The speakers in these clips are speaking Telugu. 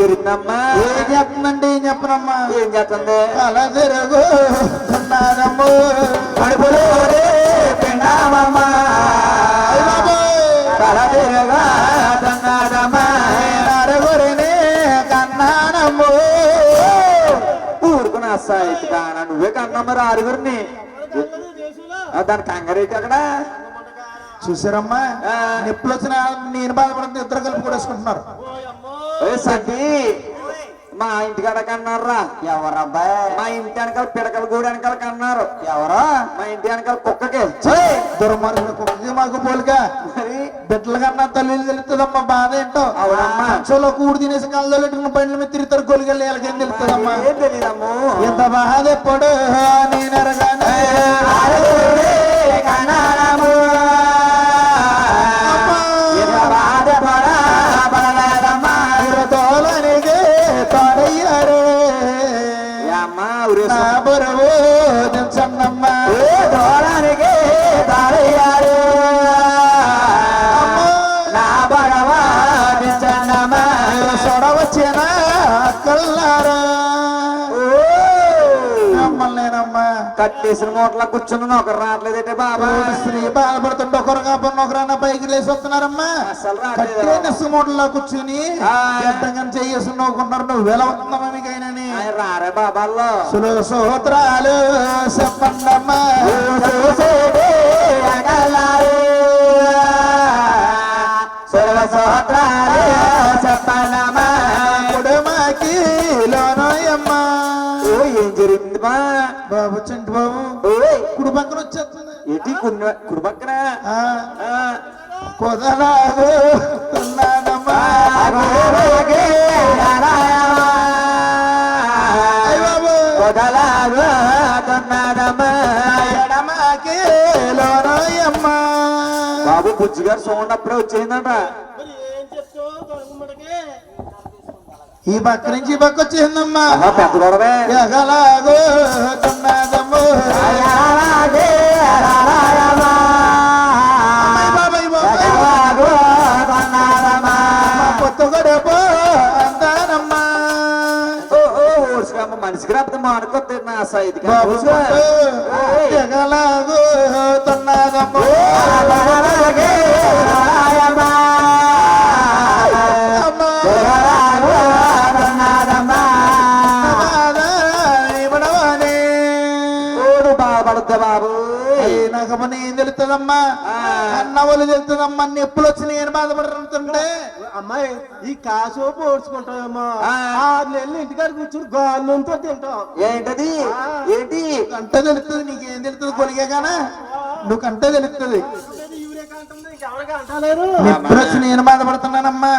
జరిగిందమ్మా? ఏం చెప్తుందండి? ఏం చెప్పనమ్మా? ఏం చేస్తుంది? అలా తిరుగుతున్నారమ్మో కడుపులో పిండామమ్మా కళ తిరగాదన్నాడమ్మా నరుగురిని కన్నానమ్మో. ఊరుకున్న అస్సాయితీ కానా నువ్వే కన్నా మరి ఆరుగురిని. దాని కంగారేటి అక్కడ చూసారమ్మా? నిప్పులు వచ్చిన నేను బాధపడుతుంది ఇద్దరు కలిపి కూడా వేసుకుంటున్నారు. సంటి మా ఇంటికాడ కన్నారా? ఎవరబ్బాయి? మా ఇంటి వెనకాల పిడకల గూడు వెనకాల కన్నారు. ఎవరో? మా ఇంటి వెనకాల కుక్కకి. దుర్మార్గుల కుక్కకి మాకు పోలిక. మరి బిడ్డల కన్నా తల్లిలు తెలుస్తుందమ్మా బాధ ఏంటో. అవునమ్మా. చలో కూడి తినేసి కళ్ళలో పెట్టుకున్న బండ్ల మీద తిరుగుతారు కొలిగల్లి వాళ్ళకేం తెలుస్తుందమ్మా? ఏం తెలియదమ్మో. ఎంత బాధ ఎప్పుడు నేను ఎరగానే తోలనిగే తోడయ్యారు నా బరువు దించన్నమ్మా. తోడానికి తారయ్యారు నా బరవా నిజన్నమ్మా. సొడవచ్చిన అక్కల్లారా నమ్మలేనమ్మా. కట్టేసిన మూటలా కూర్చుని ఒకరు రావట్లేదంటే బాబా. స్త్రీ బాధపడుతుంటే ఒకరు కాకుండా ఒకరన్నా పైకి లేసి వస్తున్నారమ్మా. అసలు కట్టే రావట్లేదు. నెస్సు మూటలా కూర్చుని ఎంతగా చేసి నవ్వుకుంటారు. నువ్వు ఎలా వస్తున్నామా మీకైనాని? రారే బాబాల్లో సులువు సూత్రాలు చెప్పండమ్మా. చెప్పండమ్మా. కుడమాకి లోనోయమ్మా. ఏం జరిగింది బా బాబు చంటి బాబు కుడి పక్కన వచ్చేస్తుంది. ఏంటి కుడి పక్కన కుదలాగు తున్నానమ్మా. ఎడమాకి లోనోయమ్మా. బాబు బుజ్జి గారు సౌండ్ అప్పుడే వచ్చేసిందట. ఈ పక్క నుంచి ఈ పక్క వచ్చేసిందమ్మా. పెద్ద గొడవే. ఎగలాగు తున్నాదమ్మో. పొత్తుగడపో అంతానమ్మా. మనిషికి రాకపోతే మానుకోతే నా సైడ్ బాబు ఎగలాగు తున్నాదమ్మో. బాబు నాకమ్మని ఏం తెలుస్తుందమ్మా? అన్న వాళ్ళు తెలుస్తుందమ్మా. ఎప్పుడు వచ్చి నేను బాధపడుతుంటే అమ్మాయి ఈ కాసు పోడ్చుకుంటామేమో 6 నెలలు ఇంటికాడ కూర్చుని గాలితో తింటాం. ఏంటది? ఏంటి కంట తెలుస్తుంది. నీకేం తెలుస్తుంది? కొలిగేగానా నువ్వు కంట తెలుస్తుంది. ఎప్పుడు వచ్చి నేను బాధపడుతున్నానమ్మా.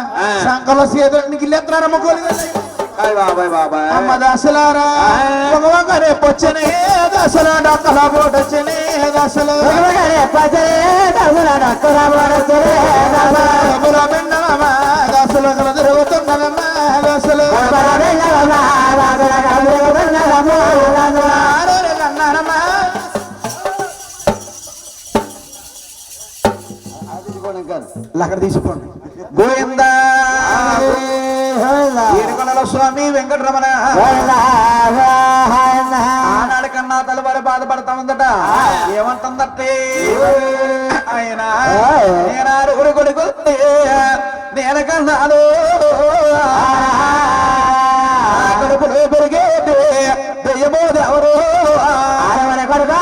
సంకలో సేదోడికి వెళ్ళేస్తున్నారమ్మ కొలిగల్లి. బాబాయ్ బాబాయ్ అమ్మ దశలారా ఒక రేపు వచ్చిన దశలో డక్కల బోటొచ్చినే దశలు పిండమా దశలు కల తిరుగుతున్నదమ్మా. దశలు అన్నారమ్మా. అక్కడ తీసుకోండి. గోవిందా ఏడుకొండల స్వామి వెంకటరమణ ఆనాడు కన్నా తలవారి బాధపడతా ఉందట. ఏమంటుందట్టే ఆయన నేనారుగురు కొడుకు నేను కన్నాను కడుపులో పెరిగే దెయ్యమో దేవరు కొడుకు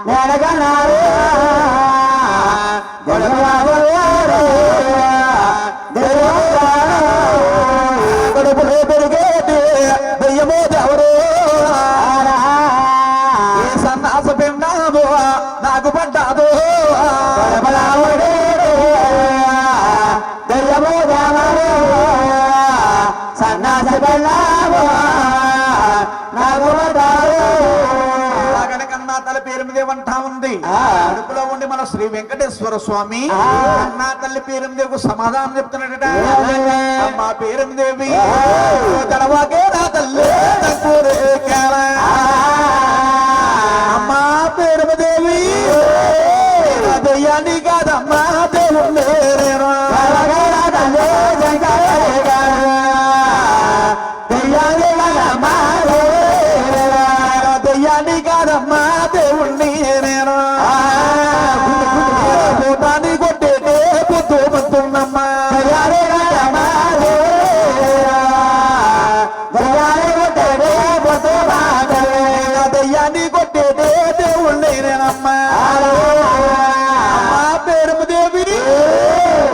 నేను కన్నాను కడుపులో పెరిగే దెయ్యమో దేవరు సన్నాస పిండాము నాకు పడ్డాదు దెయ్యమో దేవరు సన్నాస పిండాము నాకు పడ్డాదు. కన్నా తల పేరు మీద ఏమంటా ఉంది? అడుపులో ఉండి మన శ్రీ వెంకటేశ్వర స్వామి అన్నా తల్లి పేరుదేవికు సమాధానం చెప్తున్నాడట. మా పేరుదేవి తడవాకే నా తల్లి అమ్మా పేరుదేవి దయ్యాన్ని కాదమ్మా దేవుడు పేరుమదేవి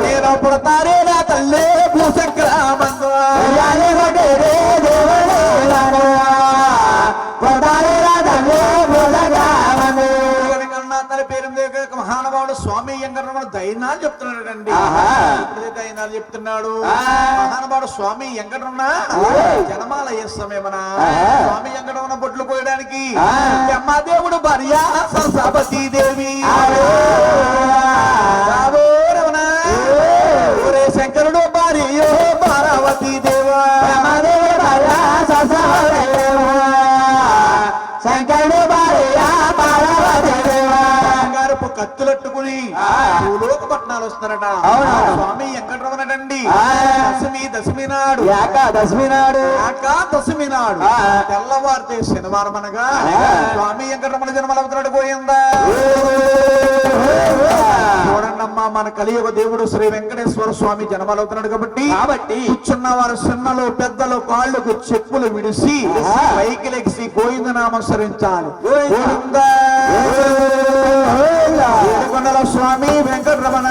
నేను పుడతారే నా తల్లే భూసంక్రామందు తన పేరు మహానుభావుడు స్వామి వెంకటరమణ దైనాలు చెప్తున్నాడండి. దైనాలు చెప్తున్నాడు మహానుభావుడు స్వామి వెంకటరమణ. జనమాల సమయమన స్వామి వెంకటరమణ బొట్లు కోయడానికి అమ్మాదేవుడు భార్య సరస్వతీ దేవి శంకరుడు భార్య పార్వతీ దేవా శంకరుడు భార్య పార్వతీ దేవా గారు కత్తులట్టుకుని భూలోక పట్టణాలు వస్తున్నారట. స్వామి వెంకటరమణండి దశమి నాడు దశమి నాడు తెల్లవారితే శనివారం అనగా స్వామి వెంకటరమణ జన్మలవుతున్నాడు. పోయిందా చూడండమ్మా, మన కలియుగ దేవుడు శ్రీ వెంకటేశ్వర స్వామి జన్మలవుతున్నాడు కాబట్టి కూర్చున్న వారు చిన్నలు పెద్దలు కాళ్ళకు చెప్పులు విడిసి పైకి లెగిసి గోవిందనామం సరించాలి. ఏడుకొండల స్వామి వెంకటరమణ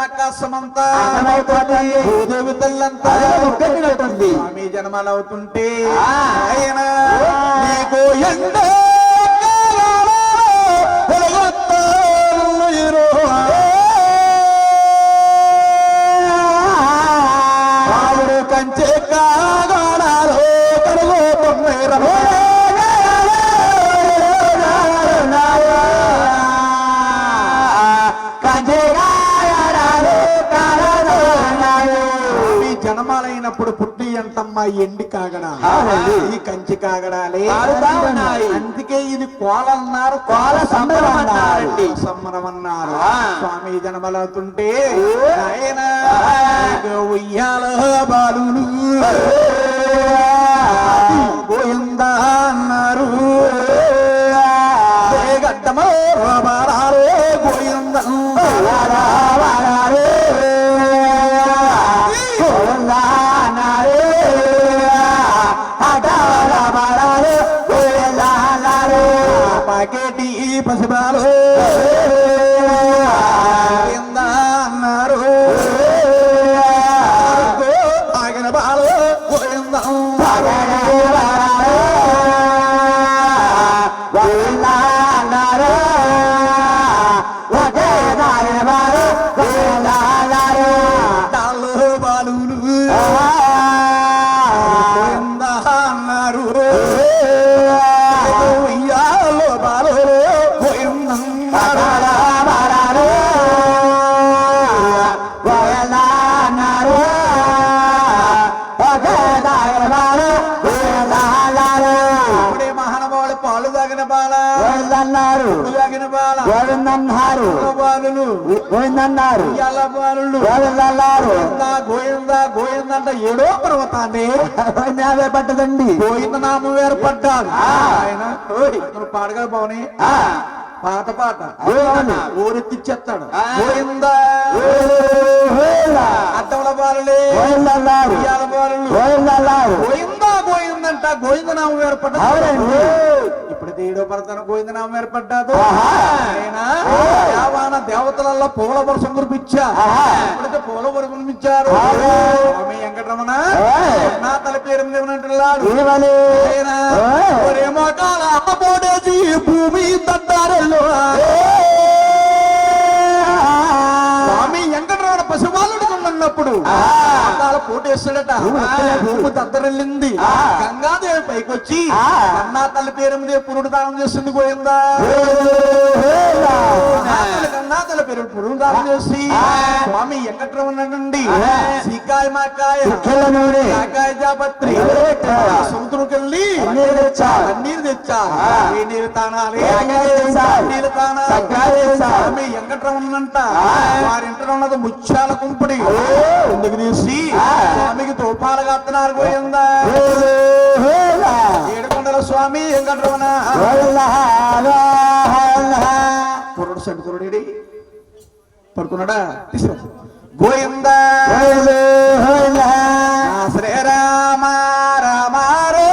ఆకాశమంతా భూదేవి తల్లంతా స్వామి జన్మలవుతుంటే ఆయన నీకు ఎండ కంచె కాగాడాలో కడుగుతున్నాయి జనమాలైనప్పుడు పుట్టి అంటమ్మా ఎండి కాగడా ఈ కంచి కాగడాలే అందుకే ఇది కోలన్నారు కోల సంబరం అన్నారండి సంబరం అన్నారు. స్వామి జనమలవుతుంటే ఆయన ఉయ్యాల బాలులు గోయిందా అన్నారు గడ్డమో బారారే గోయిందా తాకేటి పసిబాలు గోవిందా అన్నారు ఆగిన బాలు గోవిందా బాలులు గోవిందా అన్నారు ఉయ్యాలో బాలులు గోవిందా మహానుభావులు పాలు తాగిన బాల అన్నారు తాగిన బాల గోవిందన్నారు బాలులు గోవిందన్నారు ఉయ్యాల బాలులు గోవిందన్నారు గోవిందా గోవింద అంటే ఏడో పర్వతాన్ని యాభై పట్టదండి గోవింద నామం ఏర్పడ్డాడు ఆయన నువ్వు పాడగల బావని పాత పాట ఊరెత్తిచ్చేస్తాడు గోవిందా అద్దముల బాలులే గోవిందన్నారు ఉయ్యాల బాలులు గోవిందన్నారు గోవిందా గోవిందంట గోవింద నామం ఏర్పడ్డా అవునండి ఇప్పుడైతే ఏడో పర్వతాన్ని గోవింద నామం ఏర్పడ్డాదు ఆయన దేవాన దేవతలలో పూల వర్షం కురిపించా ఎప్పుడైతే పూల వర్షం కురిపించారు స్వామి వెంకటరమణ నా తల పేరు మీద ఉన్నట్టున్నాడు మోకాల అమ్మబోడేసి భూమి తట్టారెల్లో స్వామి వెంకటరమణ పశుపాలుడు ఉన్నప్పుడు పోటేస్తాడట భూమి దద్దరెళ్ళింది గంగాదేవి పైకి వచ్చి అన్నా తల్లి పేరు మీద పురుడు దానం చేస్తుంది పోయిందా కన్నా తల్లి పేరు పురుడు దానం చేసి స్వామి వెంకటరమణ నుండి సీకాయ మాకాయ కాకాయ జాపత్రి సముద్రంకి వెళ్ళి నీరు తెచ్చా ఏ నీరు తానాలి నీరు తానాలి స్వామి వెంకటరమణ అంట వారింట్లో ఉన్నది ముత్యాల కుంపడి ఎందుకు తీసి స్వామికి తోపాలు కడుతున్నారు పోయిందా ఏడుకొండల స్వామి వెంకటరమణ కుర్రుడు సంటుకురుడి పడుకున్నాడా తీసుకో గోయిందా శ్రీరామ రామారో